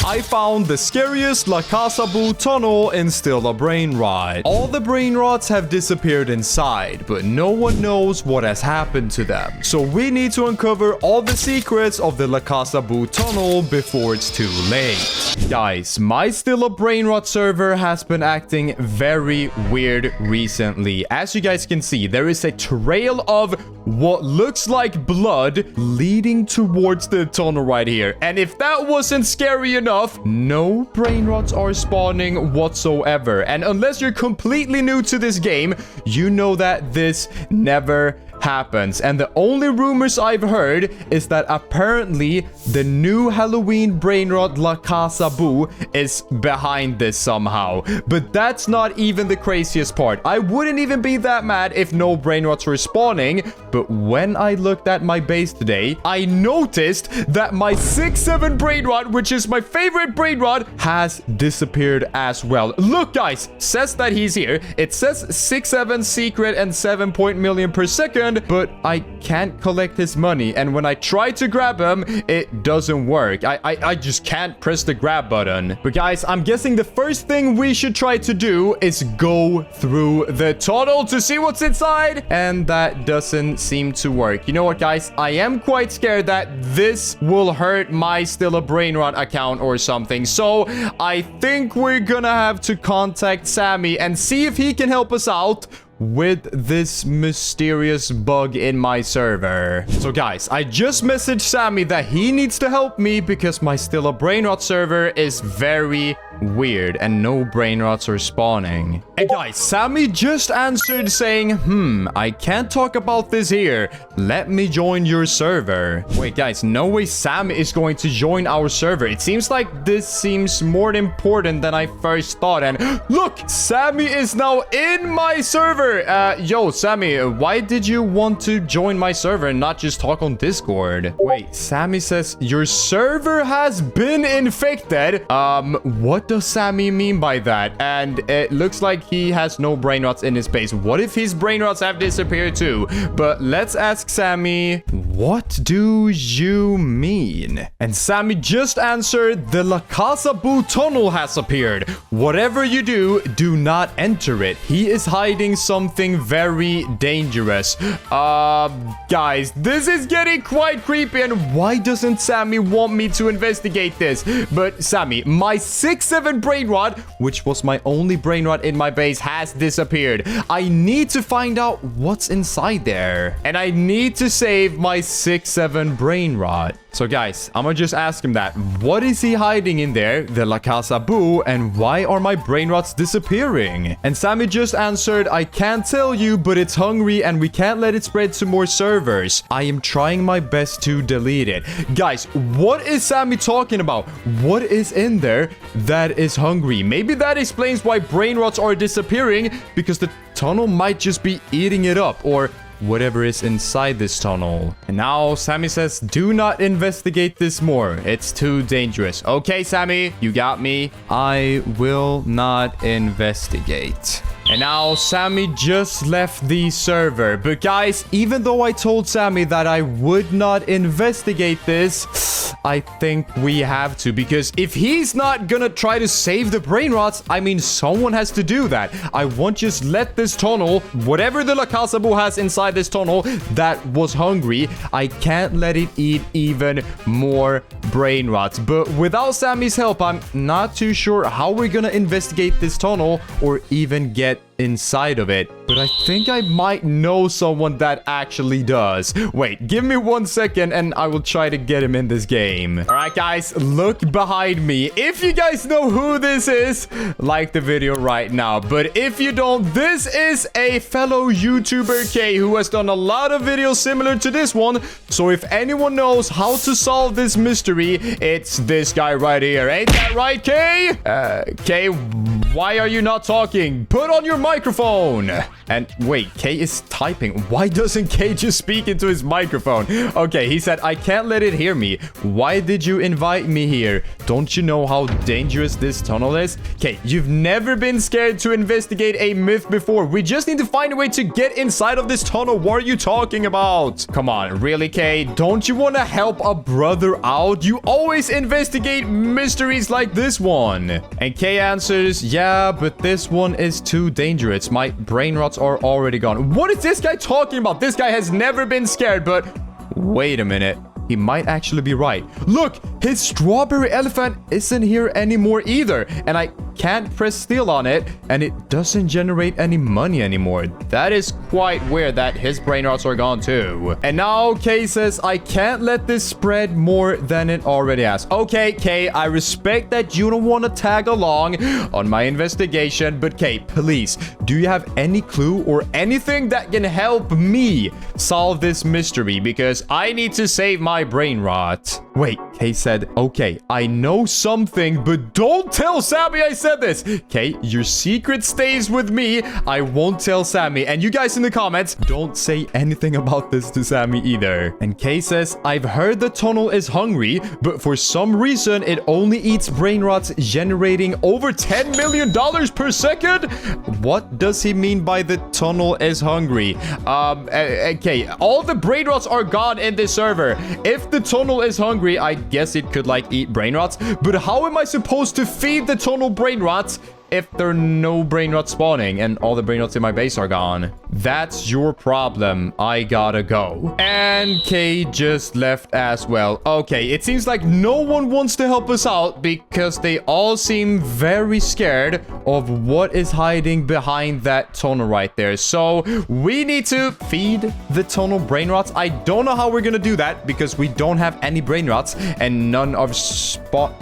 I found the Scariest La Casa tunnel in still a Brainrot. All the Brainrots have disappeared inside, but no one knows what has happened to them. So we need to uncover all the secrets of the La Casa tunnel before it's too late. Guys, my still a Brainrot server has been acting very weird recently. As you guys can see, there is a trail of what looks like blood leading towards the tunnel right here. And if that wasn't scary enough, no Brainrots are spawning whatsoever. And unless you're completely new to this game, you know that this never happens. And the only rumors I've heard is that apparently the new Halloween Brainrot La Casa is behind this somehow. But that's not even the craziest part. I wouldn't even be that mad if no Brainrots were spawning. But when I looked at my base today, I noticed that my 6-7 Brainrot, which is my favorite Brainrot, has disappeared as well. Look, guys, says that he's here. It says 6-7 secret and 7 million per second, but I can't collect his money. And when I try to grab him, it doesn't work. I just can't press the grab button. But guys, I'm guessing the first thing we should try to do is go through the tunnel to see what's inside. And that doesn't seem to work. You know what, guys? I am quite scared that this will hurt my still a Brainrot account or something. So I think we're gonna have to contact Sammy and see if he can help us out with this mysterious bug in my server. So guys, I just messaged Sammy that he needs to help me because my still a Brainrot server is very weird and no Brainrots are spawning. Hey guys, Sammy just answered saying, I can't talk about this here. Let me join your server. Wait guys, no way Sammy is going to join our server. It seems like this seems more important than I first thought. And look, Sammy is now in my server. Yo, Sammy, why did you want to join my server and not just talk on Discord? Wait, Sammy says your server has been infected. What does Sammy mean by that? And it looks like he has no Brainrots in his base. What if his Brainrots have disappeared too? But let's ask Sammy, what do you mean? And Sammy just answered, the La Casa tunnel has appeared. Whatever you do, do not enter it. He is hiding something very dangerous. Guys, this is getting quite creepy. And why doesn't Sammy want me to investigate this? But Sammy, my 6-7 Brainrot, which was my only Brainrot in my base, has disappeared. I need to find out what's inside there. And I need to save my 6-7 Brainrot. So guys, I'm gonna just ask him that. What is he hiding in there? The La Casa and why are my Brainrots disappearing? And Sammy just answered, I can't tell you, but it's hungry and we can't let it spread to more servers. I am trying my best to delete it. Guys, what is Sammy talking about? What is in there that is hungry? Maybe that explains why Brainrots are disappearing, because the tunnel might just be eating it up, or whatever is inside this tunnel. And now Sammy says, do not investigate this more. It's too dangerous. Okay, Sammy, you got me. I will not investigate. And now Sammy just left the server. But guys, even though I told Sammy that I would not investigate this, I think we have to. Because if he's not gonna try to save the Brainrots, I mean, someone has to do that. I won't just let this tunnel, whatever the La Casa has inside this tunnel that was hungry, I can't let it eat even more Brainrots. But without Sammy's help, I'm not too sure how we're gonna investigate this tunnel or even get inside of it. But I think I might know someone that actually does. Wait, give me 1 second and I will try to get him in this game. All right, guys, look behind me. If you guys know who this is, like the video right now. But if you don't, this is a fellow YouTuber, Kaye, who has done a lot of videos similar to this one. So if anyone knows how to solve this mystery, it's this guy right here. Ain't that right, Kaye? Kaye, why are you not talking? Put on your microphone. And wait, Kaye is typing. Why doesn't Kaye just speak into his microphone? Okay, he said, I can't let it hear me. Why did you invite me here? Don't you know how dangerous this tunnel is? Kaye, you've never been scared to investigate a myth before. We just need to find a way to get inside of this tunnel. What are you talking about? Come on, really, Kaye? Don't you want to help a brother out? You always investigate mysteries like this one. And Kaye answers, yeah, but this one is too dangerous. My brain rots are already gone. What is this guy talking about? This guy has never been scared, but wait a minute. He might actually be right. Look, his strawberry elephant isn't here anymore either. And I can't press steal on it, and it doesn't generate any money anymore. That is quite weird that his brain rots are gone too. And now Kaye says, I can't let this spread more than it already has. Okay, Kaye, I respect that you don't want to tag along on my investigation, but Kaye, please, do you have any clue or anything that can help me solve this mystery? Because I need to save my brain rot. Wait, Kaye said, okay, I know something, but don't tell Sammy I said this. Kaye, your secret stays with me. I won't tell Sammy. And you guys in the comments, don't say anything about this to Sammy either. And Kaye says, I've heard the tunnel is hungry, but for some reason, it only eats brain rots generating over $10 million per second. What does he mean by the tunnel is hungry? Okay, all the brain rots are gone in this server. If the tunnel is hungry, I guess it could like eat brain rots, but how am I supposed to feed the tunnel brain rots if there are no brain rots spawning and all the brain rots in my base are gone? That's your problem. I gotta go. And Kaye just left as well. Okay, it seems like no one wants to help us out because they all seem very scared of what is hiding behind that tunnel right there. So we need to feed the tunnel brain rots. I don't know how we're gonna do that because we don't have any brain rots and none of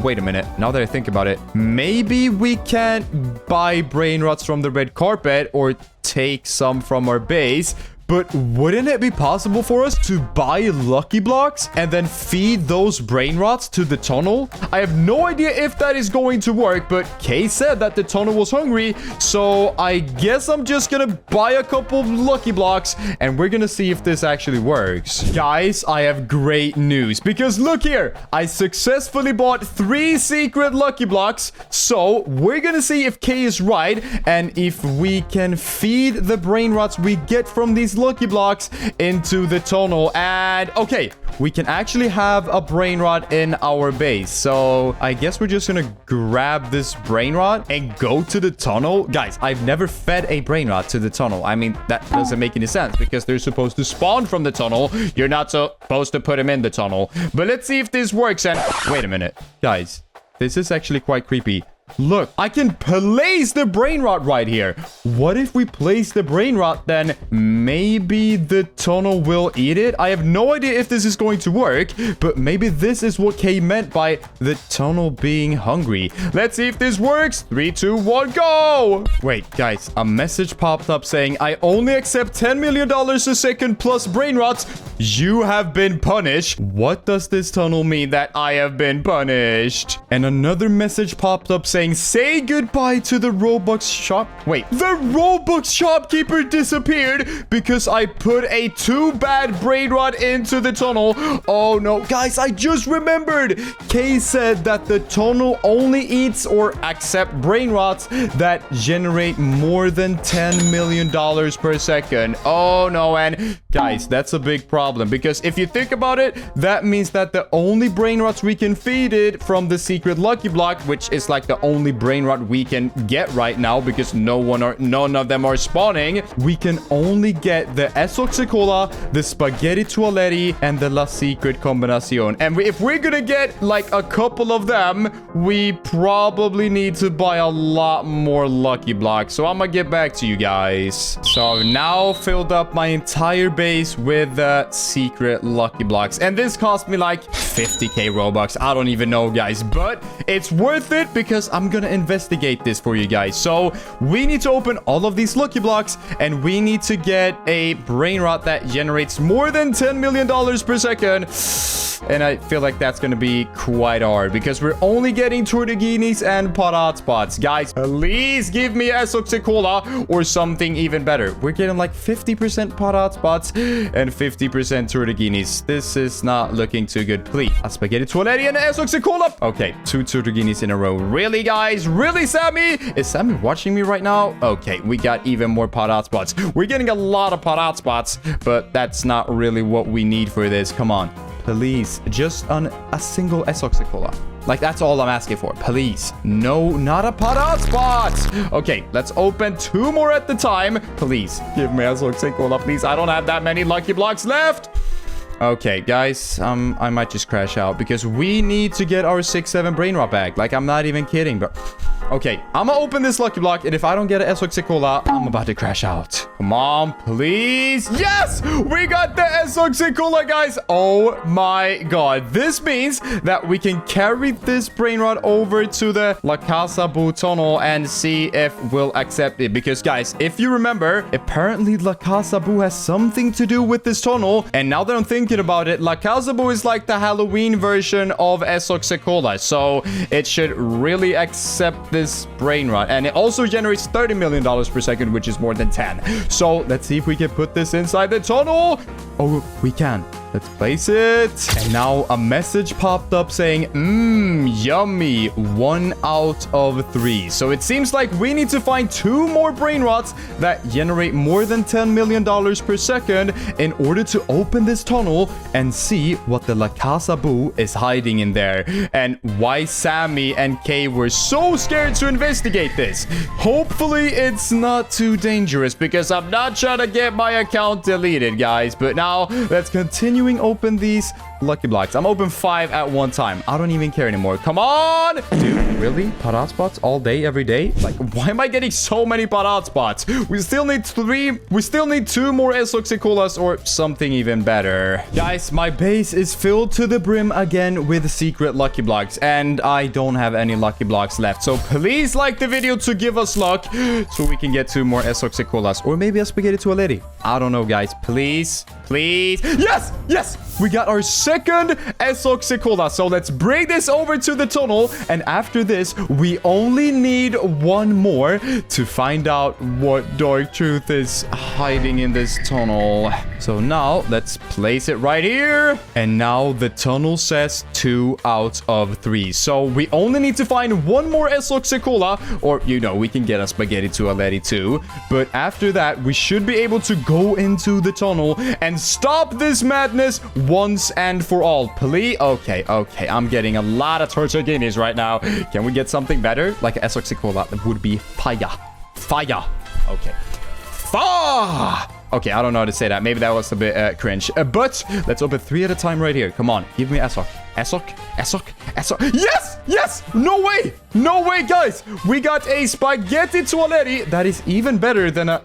Wait a minute. Now that I think about it, maybe we can't buy brain rots from the red carpet or take some from our base. But wouldn't it be possible for us to buy lucky blocks and then feed those brain rots to the tunnel? I have no idea if that is going to work, but Kaye said that the tunnel was hungry, so I guess I'm just gonna buy a couple of lucky blocks and we're gonna see if this actually works. Guys, I have great news because look here, I successfully bought 3 secret lucky blocks, so we're gonna see if Kaye is right and if we can feed the brain rots we get from these lucky blocks into the tunnel. And okay, we can actually have a brain rot in our base, so I guess we're just gonna grab this brain rot and go to the tunnel. Guys, I've never fed a brain rot to the tunnel. I mean, that doesn't make any sense because they're supposed to spawn from the tunnel. You're not supposed to put them in the tunnel. But let's see if this works. And wait a minute, guys, this is actually quite creepy. Look, I can place the brain rot right here. What if we place the brain rot, then maybe the tunnel will eat it? I have no idea if this is going to work, but maybe this is what Kaye meant by the tunnel being hungry. Let's see if this works. 3, 2, 1, go! Wait, guys, a message popped up saying, I only accept $10 million a second plus brain rots. You have been punished. What does this tunnel mean that I have been punished? And another message popped up saying, say goodbye to the Robux shop. Wait, the Robux shopkeeper disappeared because I put a too bad brain rot into the tunnel. Oh no, guys, I just remembered. Kaye said that the tunnel only eats or accept brain rots that generate more than $10 million per second. Oh no, and guys, that's a big problem because if you think about it, that means that the only brain rots we can feed it from the secret lucky block, which is like the only brain rot we can get right now because none of them are spawning. We can only get the Esoxicola, the Spaghetti Toaletti, and the La Secret Combinacion. And if we're gonna get like a couple of them, we probably need to buy a lot more lucky blocks. So I'm gonna get back to you guys. So I've now filled up my entire base with the secret lucky blocks. And this cost me like 50k Robux. I don't even know, guys, but it's worth it because I'm gonna investigate this for you guys. So we need to open all of these lucky blocks, and we need to get a Brainrot that generates more than $10 million per second. And I feel like that's gonna be quite hard because we're only getting tortuginis and pot spots. Guys, please give me a Cola or something even better. We're getting like 50% pot spots and 50% tortuginis. This is not looking too good. Please, a spaghetti toiletti and a Cola. Okay, 2 tortuginis in a row. Really, guys? Really, Sammy? Is Sammy watching me right now? Okay, we got even more pot spots. We're getting a lot of pot spots, but that's not really what we need for this. Come on. Please, just on a single Cola. Like, that's all I'm asking for. Please. No, not a pot spot. Okay, let's open 2 more at the time. Please, give me a Cola, please. I don't have that many lucky blocks left. Okay, guys, I might just crash out because we need to get our 6-7 Brainrot bag. Like, I'm not even kidding, bro. Okay, I'm gonna open this lucky block, and if I don't get a Cola, I'm about to crash out. Come on, please. Yes! We got the Cola, guys. Oh my god. This means that we can carry this Brainrot over to the La Casa Bu tunnel and see if we'll accept it. Because, guys, if you remember, apparently La Casa Bu has something to do with this tunnel. And now that I'm thinking about it, La Casa Bu is like the Halloween version of Cola. So it should really accept this Brainrot, and it also generates $30 million per second, which is more than 10. So let's see if we can put this inside the tunnel. Oh, we can. Let's place it. And now a message popped up saying, yummy, 1 out of 3. So it seems like we need to find 2 more Brainrots that generate more than $10 million per second in order to open this tunnel and see what the La Casa Bu is hiding in there and why Sammy and Kaye were so scared to investigate this. Hopefully it's not too dangerous because I'm not trying to get my account deleted, guys. But now let's continue open these lucky blocks. I'm open 5 at one time. I don't even care anymore. Come on, dude. Really? Pot spots all day, every day? Like, why am I getting so many pot spots? We still need 3. We still need 2 more Colas or something even better. Guys, my base is filled to the brim again with secret lucky blocks, and I don't have any lucky blocks left. So please like the video to give us luck so we can get 2 more Colas or maybe a spaghetti toiletti. I don't know, guys. Please. Please. Yes! Yes! We got our second Cola. So let's bring this over to the tunnel. And after this, we only need 1 more to find out what dark truth is hiding in this tunnel. So now let's place it right here. And now the tunnel says 2 out of 3. So we only need to find 1 more Cola. Or, you know, we can get a spaghetti toiletti too. But after that, we should be able to go into the tunnel and stop this madness once and for all. Please. Okay. I'm getting a lot of tortuginis right now. Can we get something better? Like a Cola that would be fire. Okay. Fire! Okay, I don't know how to say that. Maybe that was a bit cringe. But let's open 3 at a time right here. Come on. Give me Esok. Yes! No way, guys. We got a spaghetti toiletti that is even better than a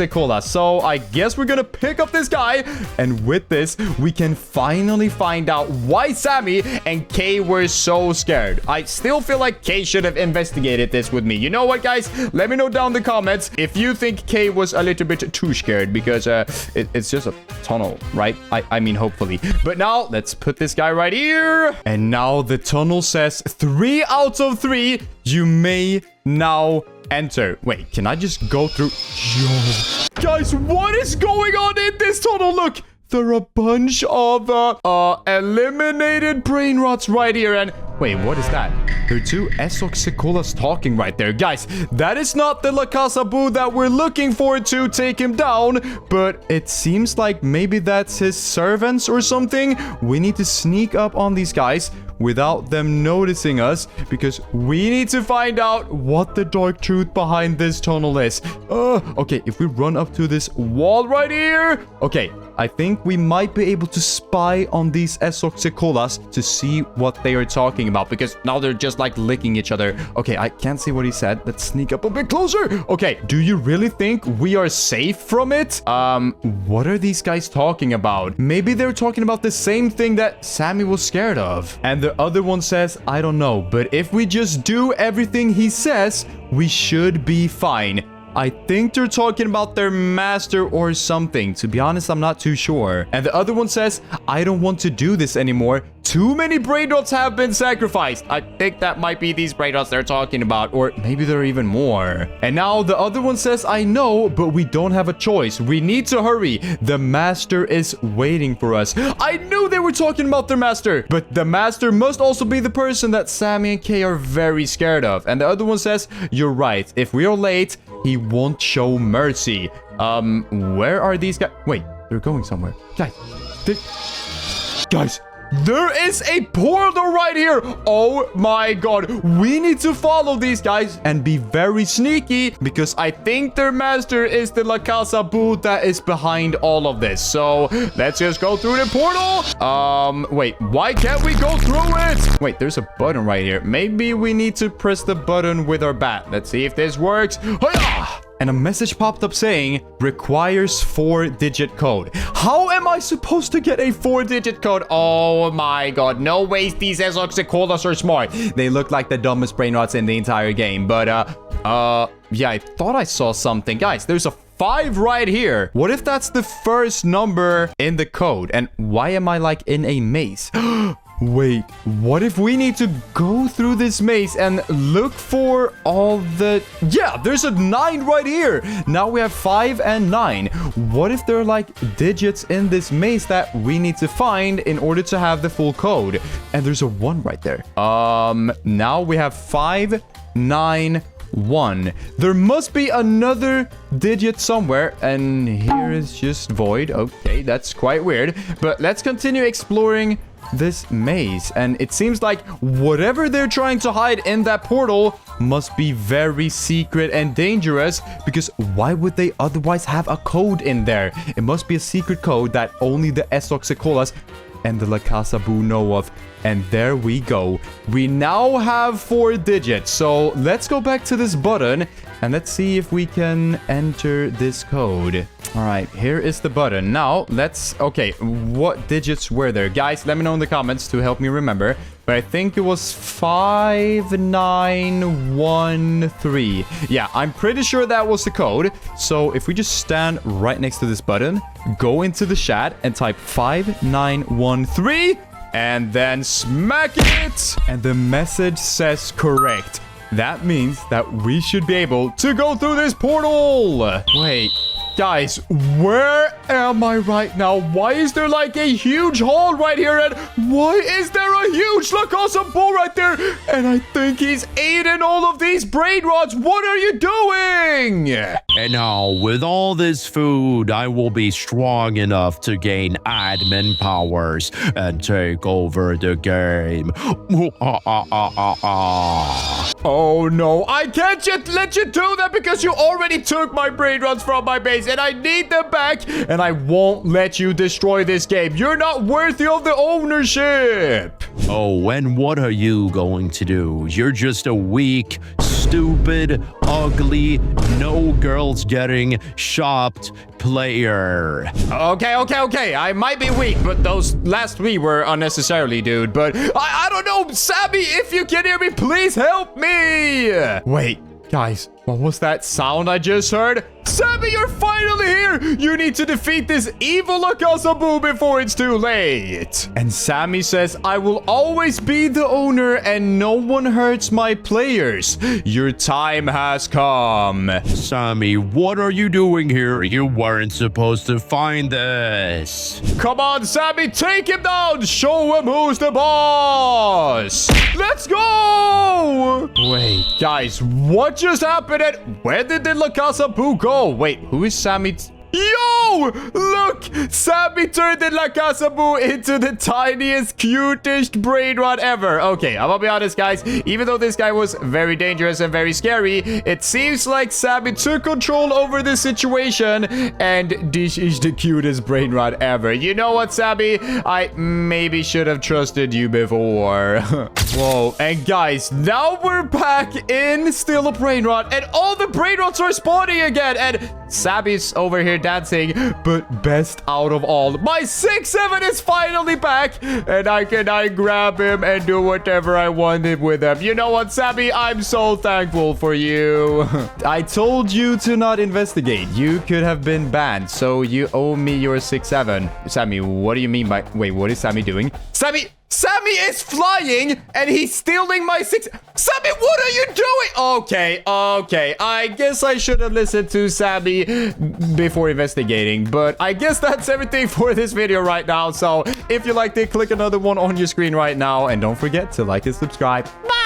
Cola. So I guess we're gonna pick up this guy. And with this, we can finally find out why Sammy and Kaye were so scared. I still feel like Kaye should have investigated this with me. You know what, guys? Let me know down in the comments if you think Kaye was a little bit too scared because it's just a tunnel, right? I mean, hopefully. But now let's put this guy right here. And now the tunnel says 3 out of 3. You may now enter. Wait, can I just go through? Yo. Guys, what is going on in this tunnel? Look. There are a bunch of eliminated Brainrots right here. And wait, what is that? There are 2 Colas talking right there. Guys, that is not the La Casa Bu that we're looking for to take him down. But it seems like maybe that's his servants or something. We need to sneak up on these guys without them noticing us because we need to find out what the dark truth behind this tunnel is. Okay, if we run up to this wall right here. Okay, I think we might be able to spy on these Colas to see what they are talking about because now they're just like licking each other. Okay, I can't see what he said. Let's sneak up a bit closer. Okay, do you really think we are safe from it? What are these guys talking about? Maybe they're talking about the same thing that Sammy was scared of. And the the other one says, I don't know. But if we just do everything he says, we should be fine. I think they're talking about their master or something. To be honest, I'm not too sure. And the other one says, I don't want to do this anymore. Too many Brainrots have been sacrificed. I think that might be these Brainrots they're talking about. Or maybe there are even more. And now the other one says, I know, but we don't have a choice. We need to hurry. The master is waiting for us. I knew they were talking about their master. But the master must also be the person that Sammy and Kaye are very scared of. And the other one says, you're right. If we are late, he won't show mercy. Where are these guys? Wait, they're going somewhere. Guys, there is a portal right here. Oh my god. We need to follow these guys and be very sneaky because I think their master is the La Casa Boo that is behind all of this. So let's just go through the portal. Wait, why can't we go through it? Wait, there's a button right here. Maybe we need to press the button with our bat. Let's see if this works. Hi-ya! And a message popped up saying, requires 4-digit code. How am I supposed to get a 4-digit code? Oh my god. No ways these Ianrocks are smart. They look like the dumbest Brainrots in the entire game. But, yeah, I thought I saw something. Guys, there's a 5 right here. What if that's the first number in the code? And why am I, like, in a maze? Wait, what if we need to go through this maze and look for all the... Yeah, there's a 9 right here. Now we have 5 and 9. What if there are like digits in this maze that we need to find in order to have the full code? And there's a 1 right there. Now we have 5, 9, 1. There must be another digit somewhere, and here is just void. Okay, that's quite weird. But let's continue exploring this maze, and it seems like whatever they're trying to hide in that portal must be very secret and dangerous, because why would they otherwise have a code in there? It must be a secret code that only the Ianrocks and the La Casa Boo know of. And there we go. We now have 4 digits. So let's go back to this button and let's see if we can enter this code. All right, here is the button. Now let's... Okay, what digits were there? Guys, let me know in the comments to help me remember. But I think it was 5913. Yeah, I'm pretty sure that was the code. So if we just stand right next to this button, go into the chat and type 5913... and then smack it. And the message says correct. That means that we should be able to go through this portal. Wait, guys, where am I right now? Why is there like a huge hall right here? And why is there a huge La Casa Boo right there? And I think he's eating all of these Brainrots. What are you doing? And now, with all this food, I will be strong enough to gain admin powers and take over the game. Oh no, I can't just let you do that because you already took my Brainrots from my base and I need them back, and I won't let you destroy this game. You're not worthy of the ownership. Oh, and what are you going to do? You're just a weak, stupid, ugly, no girls getting shopped player. Okay. I might be weak, but those last 3 were unnecessarily, dude. But I don't know. Sammy, if you can hear me, please help me. Wait, guys, what was that sound I just heard? Sammy, you're finally here! You need to defeat this evil La Casa Boo before it's too late. And Sammy says, I will always be the owner and no one hurts my players. Your time has come. Sammy, what are you doing here? You weren't supposed to find this. Come on, Sammy, take him down. Show him who's the boss. Let's go! Wait, guys, what just happened? And where did the La Casa Boo go? Wait, who is Sammy? Yo! Look! Sammy turned the La Casa Boo into the tiniest, cutest Brainrot ever. Okay, I'm gonna be honest, guys. Even though this guy was very dangerous and very scary, it seems like Sammy took control over the situation, and this is the cutest Brainrot ever. You know what, Sammy? I maybe should have trusted you before. Whoa, and guys, now we're back in Still a Brainrot, and all the Brainrots are spawning again, and Sammy's over here dancing. But best out of all, my 6-7 is finally back. And I can grab him and do whatever I wanted with him. You know what, Sammy? I'm so thankful for you. I told you to not investigate. You could have been banned. So you owe me your 6-7. Sammy, what do you mean by... Wait, what is Sammy doing? Sammy is flying and he's stealing my 6... Sammy, what are you doing? Okay. I guess I should have listened to Sammy before investigating. But I guess that's everything for this video right now. So if you liked it, click another one on your screen right now. And don't forget to like and subscribe. Bye!